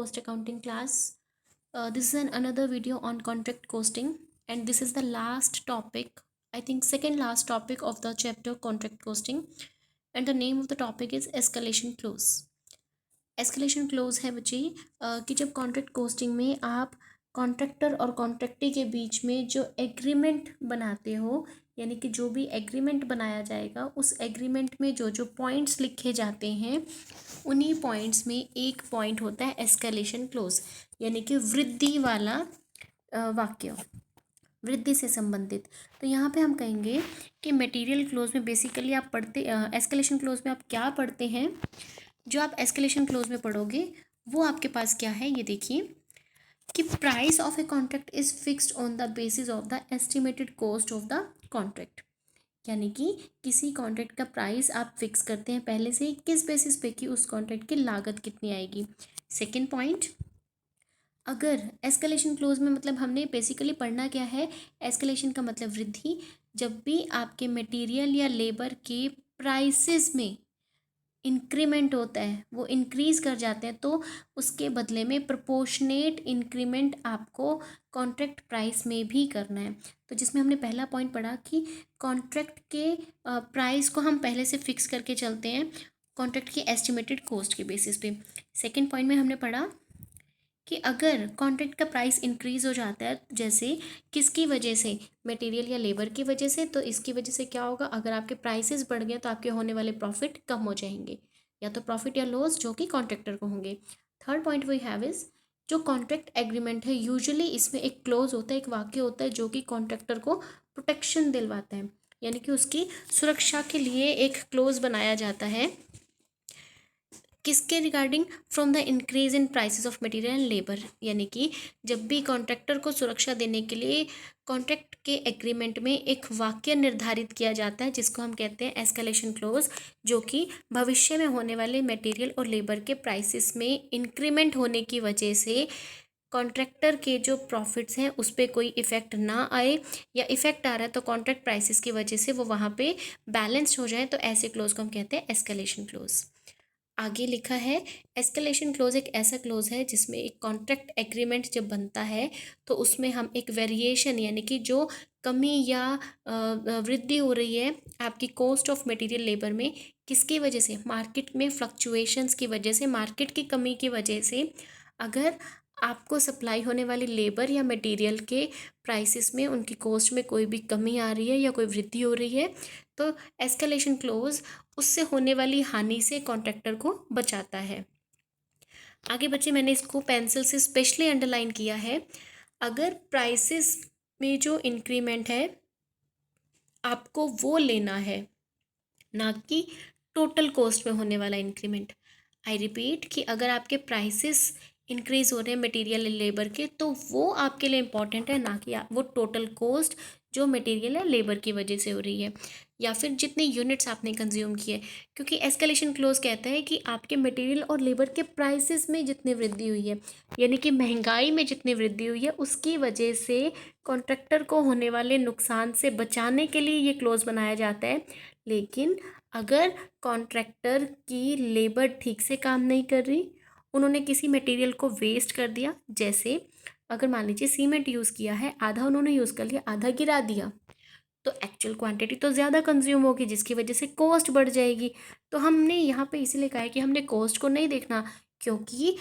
cost accounting class. This is another video on contract costing, and this is the last topic, I think second last topic of the chapter contract costing, and the name of the topic is escalation clause. Escalation close है बच्चे कि जब contract costing में आप contractor और कॉन्ट्रैक्टी के बीच में जो एग्रीमेंट बनाते हो, यानी कि जो भी एग्रीमेंट बनाया जाएगा उस एग्रीमेंट में जो जो पॉइंट्स लिखे जाते हैं उन्हीं पॉइंट्स में एक पॉइंट होता है एस्केलेशन क्लोज, यानी कि वृद्धि वाला वाक्य, वृद्धि से संबंधित। तो यहाँ पे हम कहेंगे कि मटेरियल क्लोज में बेसिकली आप पढ़ते एस्केलेशन क्लोज में आप क्या पढ़ते हैं, जो आप एस्केलेशन क्लोज में पढ़ोगे वो आपके पास क्या है, ये देखिए कि price of a contract is fixed on the basis of the estimated cost of the contract, यानी कि किसी कॉन्ट्रैक्ट का प्राइस आप फिक्स करते हैं पहले से किस बेसिस पे कि उस कॉन्ट्रैक्ट की लागत कितनी आएगी। सेकेंड पॉइंट, अगर एस्केलेशन क्लोज में मतलब हमने बेसिकली पढ़ना क्या है, एस्केलेशन का मतलब वृद्धि। जब भी आपके मटेरियल या लेबर के प्राइसेस में इंक्रीमेंट होता है, वो इंक्रीज़ कर जाते हैं, तो उसके बदले में प्रोपोर्शनेट इंक्रीमेंट आपको कॉन्ट्रैक्ट प्राइस में भी करना है। तो जिसमें हमने पहला पॉइंट पढ़ा कि कॉन्ट्रैक्ट के प्राइस को हम पहले से फिक्स करके चलते हैं कॉन्ट्रैक्ट की एस्टिमेटेड कॉस्ट के बेसिस पे। सेकेंड पॉइंट में हमने पढ़ा कि अगर कॉन्ट्रैक्ट का प्राइस इंक्रीज़ हो जाता है, जैसे किसकी वजह से, मटेरियल या लेबर की वजह से, तो इसकी वजह से क्या होगा, अगर आपके प्राइसेस बढ़ गए तो आपके होने वाले प्रॉफिट कम हो जाएंगे, या तो प्रॉफिट या लॉस जो कि कॉन्ट्रैक्टर को होंगे। Third point we have is जो कॉन्ट्रैक्ट एग्रीमेंट है, यूजुअली इसमें एक क्लोज होता है, एक वाक्य होता है जो कि कॉन्ट्रैक्टर को प्रोटेक्शन दिलवाता है, यानी कि उसकी सुरक्षा के लिए एक क्लोज बनाया जाता है। किसके regarding, from the increase in prices of material and labour, यानी कि जब भी कॉन्ट्रैक्टर को सुरक्षा देने के लिए कॉन्ट्रैक्ट के एग्रीमेंट में एक वाक्य निर्धारित किया जाता है जिसको हम कहते हैं एस्केलेशन क्लोज, जो कि भविष्य में होने वाले मटेरियल और लेबर के प्राइसेस में इंक्रीमेंट होने की वजह से कॉन्ट्रैक्टर के जो प्रॉफिट्स हैं उस पर कोई इफ़ेक्ट ना आए, या इफ़ेक्ट आ रहा है तो कॉन्ट्रैक्ट प्राइसेस की वजह से वो वहाँ पे बैलेंस्ड हो जाए, तो ऐसे क्लोज को हम कहते हैं एस्केलेशन क्लोज। आगे लिखा है एस्केलेशन क्लोज एक ऐसा क्लोज है जिसमें एक कॉन्ट्रैक्ट एग्रीमेंट जब बनता है तो उसमें हम एक वेरिएशन, यानी कि जो कमी या वृद्धि हो रही है आपकी कॉस्ट ऑफ मटेरियल लेबर में, किसकी वजह से, मार्केट में फ्लक्चुएशंस की वजह से, मार्केट की कमी की वजह से, अगर आपको सप्लाई होने वाली लेबर या मटेरियल के प्राइसेस में उनकी कॉस्ट में कोई भी कमी आ रही है या कोई वृद्धि हो रही है, तो एस्केलेशन क्लोज उससे होने वाली हानि से कॉन्ट्रैक्टर को बचाता है। आगे बच्चे मैंने इसको पेंसिल से स्पेशली अंडरलाइन किया है, अगर प्राइसेस में जो इंक्रीमेंट है आपको वो लेना है, ना कि टोटल कॉस्ट में होने वाला इंक्रीमेंट। आई रिपीट कि अगर आपके प्राइसेस इंक्रीज़ हो रहे हैं मटेरियल लेबर के, तो वो आपके लिए इम्पॉर्टेंट है, ना कि वो टोटल कॉस्ट जो मटेरियल या लेबर की वजह से हो रही है, या फिर जितने यूनिट्स आपने कंज्यूम किए, क्योंकि एस्केलेशन क्लोज कहता है कि आपके मटेरियल और लेबर के प्राइसेस में जितनी वृद्धि हुई है, यानी कि महंगाई में जितनी वृद्धि हुई है, उसकी वजह से कॉन्ट्रैक्टर को होने वाले नुकसान से बचाने के लिए ये क्लोज बनाया जाता है। लेकिन अगर कॉन्ट्रैक्टर की लेबर ठीक से काम नहीं कर रही, उन्होंने किसी मटेरियल को वेस्ट कर दिया, जैसे अगर मान लीजिए सीमेंट यूज़ किया है, आधा उन्होंने यूज़ कर लिया, आधा गिरा दिया, तो एक्चुअल क्वांटिटी तो ज़्यादा कंज्यूम होगी जिसकी वजह से कॉस्ट बढ़ जाएगी। तो हमने यहाँ पे इसीलिए कहा है कि हमने कॉस्ट को नहीं देखना, क्योंकि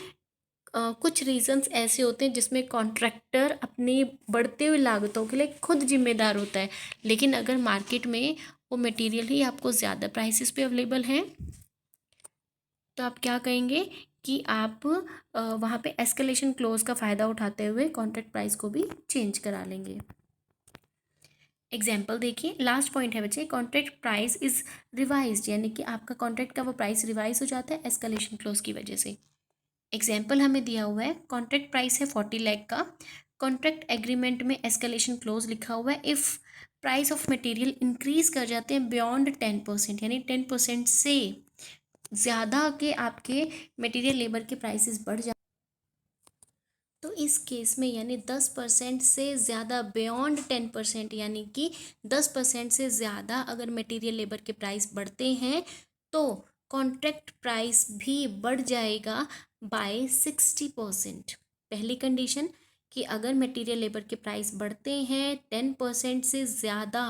कुछ रीजंस ऐसे होते हैं जिसमें कॉन्ट्रैक्टर अपनी बढ़ते हुए लागतों के लिए खुद जिम्मेदार होता है, लेकिन अगर मार्केट में वो मटेरियल ही आपको ज़्यादा प्राइसेस पे अवेलेबल हैं तो आप क्या कहेंगे कि आप वहाँ पे एस्केलेशन क्लोज का फ़ायदा उठाते हुए कॉन्ट्रैक्ट प्राइस को भी चेंज करा लेंगे। एग्जाम्पल देखिए, लास्ट पॉइंट है बच्चे, कॉन्ट्रैक्ट प्राइस इज़ रिवाइज्ड, यानी कि आपका कॉन्ट्रैक्ट का वो प्राइस रिवाइज हो जाता है एस्केलेशन क्लोज की वजह से। एग्जाम्पल हमें दिया हुआ है, कॉन्ट्रैक्ट प्राइस है 40 लाख का, कॉन्ट्रैक्ट एग्रीमेंट में एस्केलेशन क्लोज लिखा हुआ है, if price of material increase कर जाते हैं बियॉन्ड 10%, यानी 10% से ज़्यादा के आपके मटेरियल लेबर के प्राइसेस बढ़ जाते, तो इस केस में यानी 10% से ज़्यादा, बियॉन्ड 10%, यानी कि 10% से ज़्यादा अगर मटेरियल लेबर के प्राइस बढ़ते हैं तो कॉन्ट्रैक्ट प्राइस भी बढ़ जाएगा बाय 60%। पहली कंडीशन कि अगर मटेरियल लेबर के प्राइस बढ़ते हैं 10% से ज़्यादा,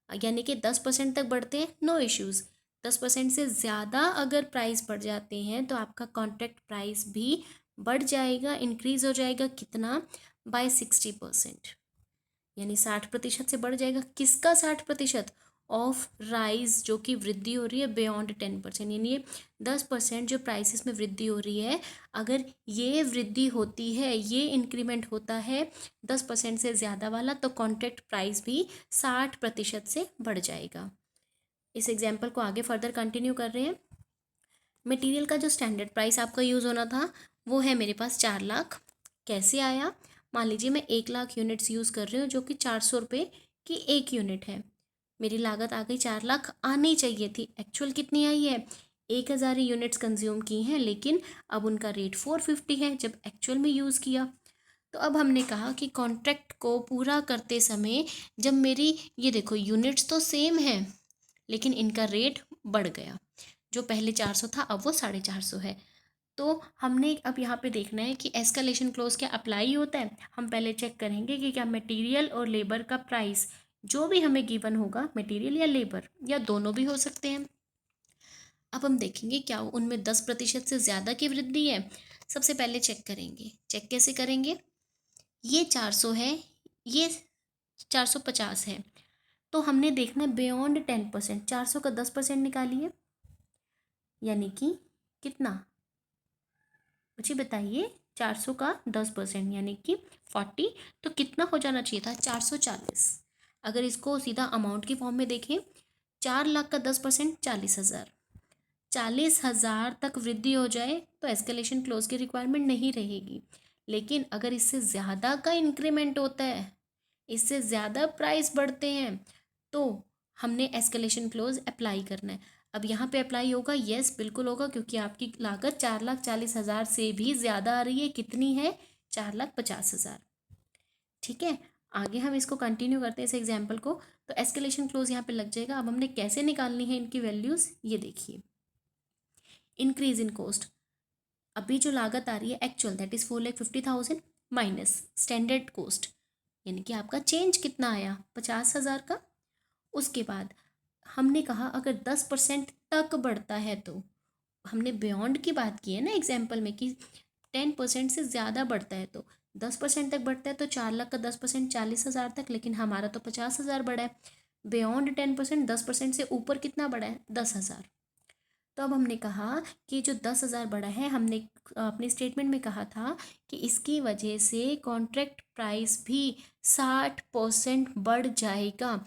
यानी कि 10% तक बढ़ते हैं नो इश्यूज़, 10% से ज़्यादा अगर प्राइस बढ़ जाते हैं तो आपका कॉन्ट्रैक्ट प्राइस भी बढ़ जाएगा, इंक्रीज़ हो जाएगा। कितना? बाय 60%, यानी 60% से बढ़ जाएगा। किसका 60%? ऑफ राइज, जो कि वृद्धि हो रही है बियॉन्ड 10%, यानी ये 10% जो प्राइसेस में वृद्धि हो रही है, अगर ये वृद्धि होती है, ये इंक्रीमेंट होता है 10% से ज़्यादा वाला, तो कॉन्ट्रैक्ट प्राइस भी 60% से बढ़ जाएगा। इस एग्जाम्पल को आगे फर्दर कंटिन्यू कर रहे हैं। मटेरियल का जो स्टैंडर्ड प्राइस आपका यूज़ होना था वो है मेरे पास 4 लाख। कैसे आया? मान लीजिए मैं 1 लाख यूनिट्स यूज़ कर रही हूँ, जो कि 400 रुपये की एक यूनिट है। मेरी लागत आ गई 4 लाख, आनी चाहिए थी। एक्चुअल कितनी आई है? 1000 यूनिट्स कंज्यूम की हैं, लेकिन अब उनका रेट 450 है जब एक्चुअल में यूज़ किया। तो अब हमने कहा कि कॉन्ट्रैक्ट को पूरा करते समय जब मेरी, ये देखो यूनिट्स तो सेम है लेकिन इनका रेट बढ़ गया, जो पहले 400 था अब वो 450 है। तो हमने अब यहाँ पे देखना है कि एस्केलेशन क्लॉज क्या अप्लाई होता है। हम पहले चेक करेंगे कि क्या मटेरियल और लेबर का प्राइस जो भी हमें गिवन होगा, मटेरियल या लेबर या दोनों भी हो सकते हैं। अब हम देखेंगे क्या उनमें 10% से ज़्यादा की वृद्धि है। सबसे पहले चेक करेंगे। चेक कैसे करेंगे? ये 400 है, ये 450 है, तो हमने देखना है बियॉन्ड 10%। 400 का 10% निकालिए, यानी कि कितना? मुझे बताइए। 400 का 10% यानी कि 40, तो कितना हो जाना चाहिए था? 440। अगर इसको सीधा अमाउंट की फॉर्म में देखें, 4 लाख का 10% 40,000, 40,000 तक वृद्धि हो जाए तो एस्केलेशन क्लोज की रिक्वायरमेंट नहीं रहेगी। लेकिन अगर इससे ज़्यादा का इंक्रीमेंट होता है, इससे ज़्यादा प्राइस बढ़ते हैं, तो हमने एस्केलेशन क्लोज अप्लाई करना है। अब यहाँ पे अप्लाई होगा, यस बिल्कुल होगा, क्योंकि आपकी लागत 4,40,000 से भी ज़्यादा आ रही है। कितनी है? 4,50,000। ठीक है, आगे हम इसको कंटिन्यू करते हैं इस एग्जाम्पल को। तो एस्केलेशन क्लोज यहाँ पे लग जाएगा। अब हमने कैसे निकालनी है इनकी वैल्यूज़, ये देखिए। इंक्रीज इन कॉस्ट, अभी जो लागत आ रही है actual, that is 4,50,000 minus standard cost, यानी कि आपका चेंज कितना आया? 50,000 का। उसके बाद हमने कहा अगर 10% तक बढ़ता है, तो हमने बियॉन्ड की बात की है ना एग्जाम्पल में कि 10% से ज़्यादा बढ़ता है, तो 10% तक बढ़ता है तो 4 लाख का 10% 40,000 तक, लेकिन हमारा तो 50,000 बढ़ा है। बियॉन्ड 10%, 10% से ऊपर कितना बढ़ा है? 10,000। तो अब हमने कहा कि जो 10,000 बढ़ा है, हमने अपने स्टेटमेंट में कहा था कि इसकी वजह से कॉन्ट्रैक्ट प्राइस भी 60% बढ़ जाएगा।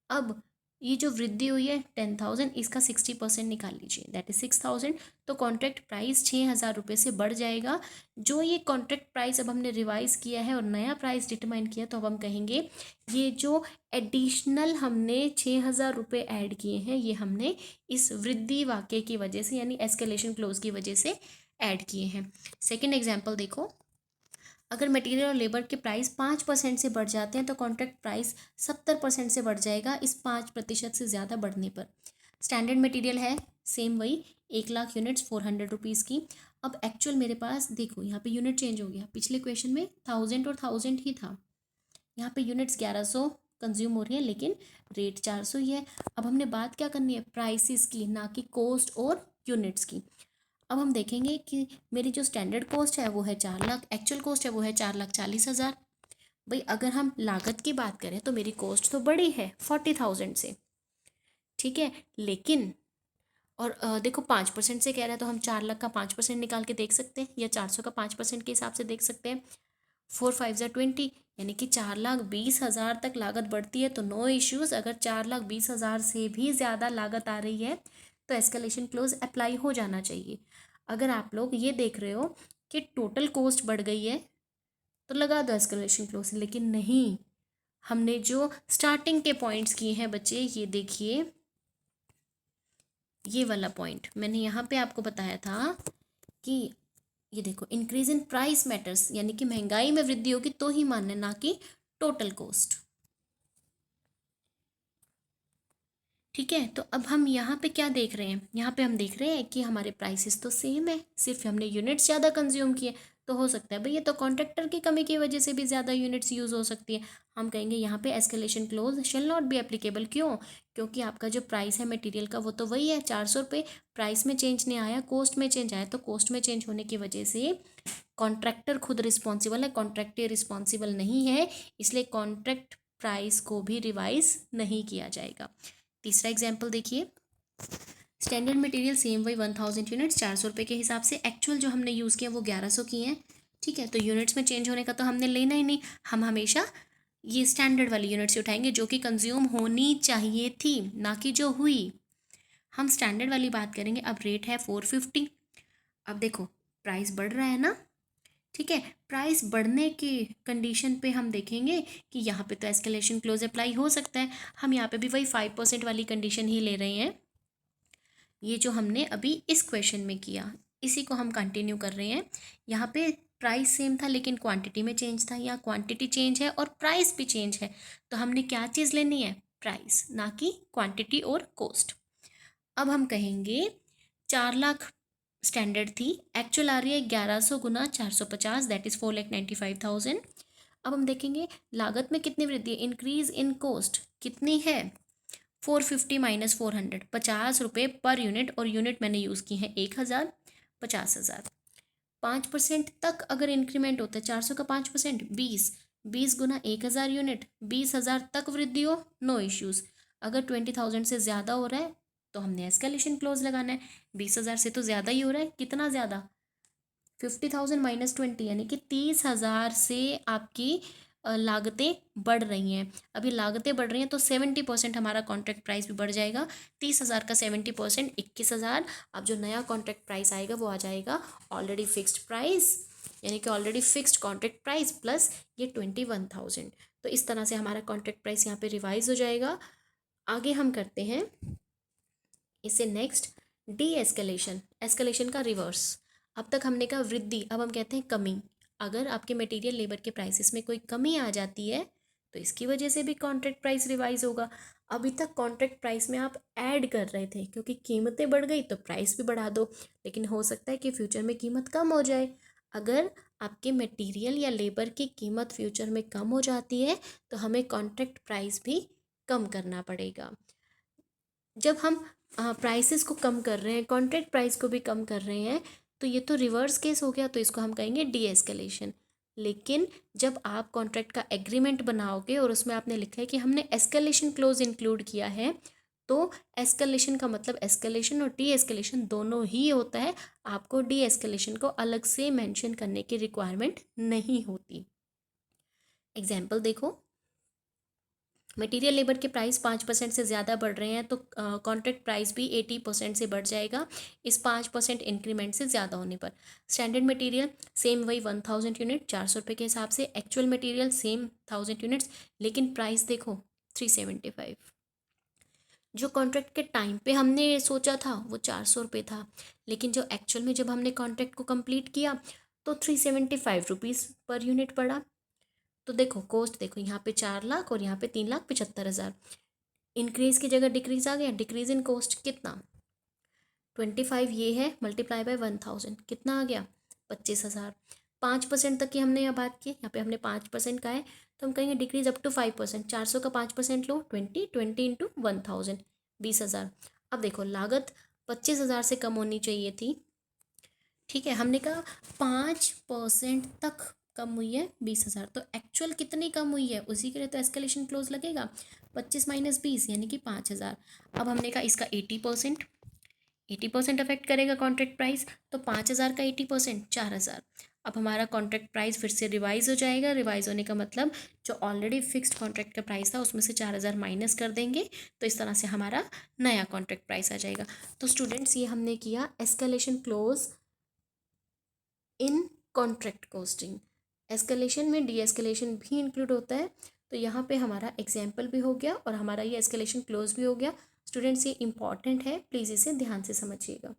अब ये जो वृद्धि हुई है 10,000, इसका 60% निकाल लीजिए, दैट इज 6,000। तो कॉन्ट्रैक्ट प्राइस 6,000 रुपये से बढ़ जाएगा। जो ये कॉन्ट्रैक्ट प्राइस अब हमने रिवाइज किया है और नया प्राइस डिटरमाइन किया, तो अब हम कहेंगे ये जो एडिशनल हमने 6,000 रुपये ऐड किए हैं, ये हमने इस वृद्धि वाक्य की वजह से, यानी एस्केलेशन क्लोज की वजह से ऐड किए हैं। सेकेंड एग्जाम्पल देखो। अगर मटेरियल और लेबर के प्राइस 5% से बढ़ जाते हैं तो कॉन्ट्रैक्ट प्राइस 70% से बढ़ जाएगा इस 5% से ज़्यादा बढ़ने पर। स्टैंडर्ड मटेरियल है सेम वही, 1 लाख यूनिट्स 400 रुपीज़ की। अब एक्चुअल मेरे पास देखो, यहाँ पे यूनिट चेंज हो गया। पिछले क्वेश्चन में 1000 और 1000 ही था, यहाँ पे यूनिट्स 1100 कंज्यूम हो रही है, लेकिन रेट 400 ही है। अब हमने बात क्या करनी है? प्राइसेस की, ना कि कॉस्ट और यूनिट्स की। अब हम देखेंगे कि मेरी जो स्टैंडर्ड कॉस्ट है वो है 4 लाख, एक्चुअल कॉस्ट है वो है 4,40,000। भाई अगर हम लागत की बात करें तो मेरी कॉस्ट तो बड़ी है 40,000 से, ठीक है, लेकिन और देखो 5% से कह रहा है, तो हम 4 लाख का 5% निकाल के देख सकते हैं, या 400 का 5% के हिसाब से देख सकते हैं। 4 5 20, यानी कि 4,20,000 तक लागत बढ़ती है तो नो इश्यूज़। अगर 4,20,000 से भी ज़्यादा लागत आ रही है तो एस्केलेशन क्लोज अप्लाई हो जाना चाहिए। अगर आप लोग ये देख रहे हो कि टोटल कॉस्ट बढ़ गई है तो लगा दो एस्केलेशन क्लोज, लेकिन नहीं, हमने जो स्टार्टिंग के पॉइंट्स किए हैं बच्चे, ये देखिए, ये वाला पॉइंट मैंने यहाँ पे आपको बताया था कि ये देखो, इंक्रीज इन प्राइस मैटर्स, यानी कि महंगाई में वृद्धि होगी तो ही मानना, ना कि टोटल कॉस्ट। ठीक है, तो अब हम यहाँ पे क्या देख रहे हैं, यहाँ पे हम देख रहे हैं कि हमारे प्राइसेस तो सेम है, सिर्फ हमने यूनिट्स ज़्यादा कंज्यूम किए। तो हो सकता है भाई ये तो कॉन्ट्रैक्टर की कमी की वजह से भी ज़्यादा यूनिट्स यूज़ हो सकती है। हम कहेंगे यहाँ पे escalation close shall not be applicable. क्यों? क्योंकि आपका जो प्राइस है मटेरियल का वो तो वही है 400 रुपये, प्राइस में चेंज नहीं आया, कोस्ट में चेंज आया। तो कोस्ट में चेंज होने की वजह से कॉन्ट्रैक्टर खुद रिस्पॉन्सिबल है, कॉन्ट्रैक्टर रिस्पॉन्सिबल नहीं है, इसलिए कॉन्ट्रैक्ट प्राइस को भी रिवाइज नहीं किया जाएगा। तीसरा एग्जाम्पल देखिए, स्टैंडर्ड मटेरियल सेम वही 1000 यूनिट्स 400 रुपये के हिसाब से, एक्चुअल जो हमने यूज़ किया वो 1100 की हैं। ठीक है, तो यूनिट्स में चेंज होने का तो हमने लेना ही नहीं, हम हमेशा ये स्टैंडर्ड वाली यूनिट्स उठाएंगे जो कि कंज्यूम होनी चाहिए थी, ना कि जो हुई। हम स्टैंडर्ड वाली बात करेंगे। अब रेट है 450। अब देखो प्राइस बढ़ रहा है ना, ठीक है, प्राइस बढ़ने की कंडीशन पे हम देखेंगे कि यहाँ पे तो एस्केलेशन क्लोज अप्लाई हो सकता है। हम यहाँ पे भी वही 5% वाली कंडीशन ही ले रहे हैं, ये जो हमने अभी इस क्वेश्चन में किया इसी को हम कंटिन्यू कर रहे हैं। यहाँ पे प्राइस सेम था लेकिन क्वांटिटी में चेंज था, यहाँ क्वांटिटी चेंज है और प्राइस भी चेंज है। तो हमने क्या चीज़ लेनी है? प्राइस, ना कि क्वांटिटी और कॉस्ट। अब हम कहेंगे 4 लाख स्टैंडर्ड थी, एक्चुअल आ रही है 1100 गुना 450, दैट इज़ 4,95,000। अब हम देखेंगे लागत में कितनी वृद्धि है, इंक्रीज इन कॉस्ट कितनी है, 450 माइनस 400, 50 रुपये पर यूनिट, और यूनिट मैंने यूज़ की है 1000, 50,000। 5% तक अगर इंक्रीमेंट होता है, 400 का 5% 20 गुना 1000 यूनिट, 20,000 तक वृद्धि हो, नो इश्यूज़। अगर 20,000 से ज़्यादा हो रहा है तो हमने एस्केलेशन क्लोज लगाना है। 20,000 से तो ज़्यादा ही हो रहा है, कितना ज़्यादा, 50,000 माइनस 20 यानी कि 30,000 से आपकी लागतें बढ़ रही हैं। अभी लागतें बढ़ रही हैं तो 70% हमारा कॉन्ट्रैक्ट प्राइस भी बढ़ जाएगा। 30,000 का 70% 21,000। अब जो नया कॉन्ट्रैक्ट प्राइस आएगा वो आ जाएगा ऑलरेडी फिक्स्ड प्राइस, यानी कि already fixed contract price plus ये 21,000। तो इस तरह से हमारा कॉन्ट्रैक्ट प्राइस यहाँ पे रिवाइज हो जाएगा। आगे हम करते हैं इसे नेक्स्ट, डी एस्केलेशन, एस्केलेशन का रिवर्स। अब तक हमने कहा वृद्धि, अब हम कहते हैं कमी। अगर आपके मटेरियल लेबर के प्राइसेस में कोई कमी आ जाती है तो इसकी वजह से भी कॉन्ट्रैक्ट प्राइस रिवाइज होगा। अभी तक कॉन्ट्रैक्ट प्राइस में आप ऐड कर रहे थे क्योंकि कीमतें बढ़ गई तो प्राइस भी बढ़ा दो, लेकिन हो सकता है कि फ्यूचर में कीमत कम हो जाए। अगर आपके मटेरियल या लेबर की कीमत फ्यूचर में कम हो जाती है तो हमें कॉन्ट्रैक्ट प्राइस भी कम करना पड़ेगा। जब हम प्राइसेस को कम कर रहे हैं, कॉन्ट्रैक्ट प्राइस को भी कम कर रहे हैं, तो ये तो रिवर्स केस हो गया, तो इसको हम कहेंगे डी एस्केलेशन। लेकिन जब आप कॉन्ट्रैक्ट का एग्रीमेंट बनाओगे और उसमें आपने लिखा है कि हमने एस्केलेशन क्लोज इंक्लूड किया है, तो एस्केलेशन का मतलब एस्केलेशन और डी एस्केलेशन दोनों ही होता है। आपको डी एस्केलेशन को अलग से मेंशन करने की रिक्वायरमेंट नहीं होती। एग्जाम्पल देखो, मटेरियल लेबर के प्राइस 5% से ज़्यादा बढ़ रहे हैं तो कॉन्ट्रैक्ट प्राइस भी 80% से बढ़ जाएगा इस 5% इंक्रीमेंट से ज़्यादा होने पर। स्टैंडर्ड मटेरियल सेम वही 1000 यूनिट 400 रुपये के हिसाब से, एक्चुअल मटेरियल सेम 1000 यूनिट्स, लेकिन प्राइस देखो 375। जो कॉन्ट्रैक्ट के टाइम पे हमने सोचा था वो 400 रुपये था, लेकिन जो एक्चुअल में जब हमने कॉन्ट्रैक्ट को कंप्लीट किया तो 375 रुपीज़ पर यूनिट पड़ा। तो देखो कॉस्ट देखो, यहाँ पे 4 लाख और यहाँ पे 3,75,000, इंक्रीज की जगह डिक्रीज आ गया। डिक्रीज इन कॉस्ट कितना, 25 ये है मल्टीप्लाई बाय 1000 कितना आ गया, 25,000। 5% तक की हमने यहाँ बात की, यहाँ पे हमने 5% का है तो हम कहेंगे डिक्रीज अप टू 5%। 400 का 5% लो, 20 इंटू 1000, 20,000। अब देखो लागत 25,000 से कम होनी चाहिए थी, ठीक है, हमने कहा 5% तक कम हुई है 20,000, तो एक्चुअल कितनी कम हुई है उसी के लिए तो एस्केलेशन क्लोज लगेगा। 25 माइनस 20 यानी कि 5,000। अब हमने कहा इसका 80% अफेक्ट करेगा कॉन्ट्रैक्ट प्राइस, तो 5,000 का 80% 4,000। अब हमारा कॉन्ट्रैक्ट प्राइस फिर से रिवाइज हो जाएगा। रिवाइज होने का मतलब जो ऑलरेडी फिक्स्ड कॉन्ट्रैक्ट का प्राइस था उसमें से 4,000 माइनस कर देंगे, तो इस तरह से हमारा नया कॉन्ट्रैक्ट प्राइस आ जाएगा। तो स्टूडेंट्स ये हमने किया escalation close in contract costing. Escalation में डी एस्केलेशन भी इंक्लूड होता है, तो यहाँ पे हमारा एग्जाम्पल भी हो गया और हमारा ये एस्केलेशन क्लोज भी हो गया। स्टूडेंट्स ये इंपॉर्टेंट है, प्लीज़ इसे ध्यान से समझिएगा।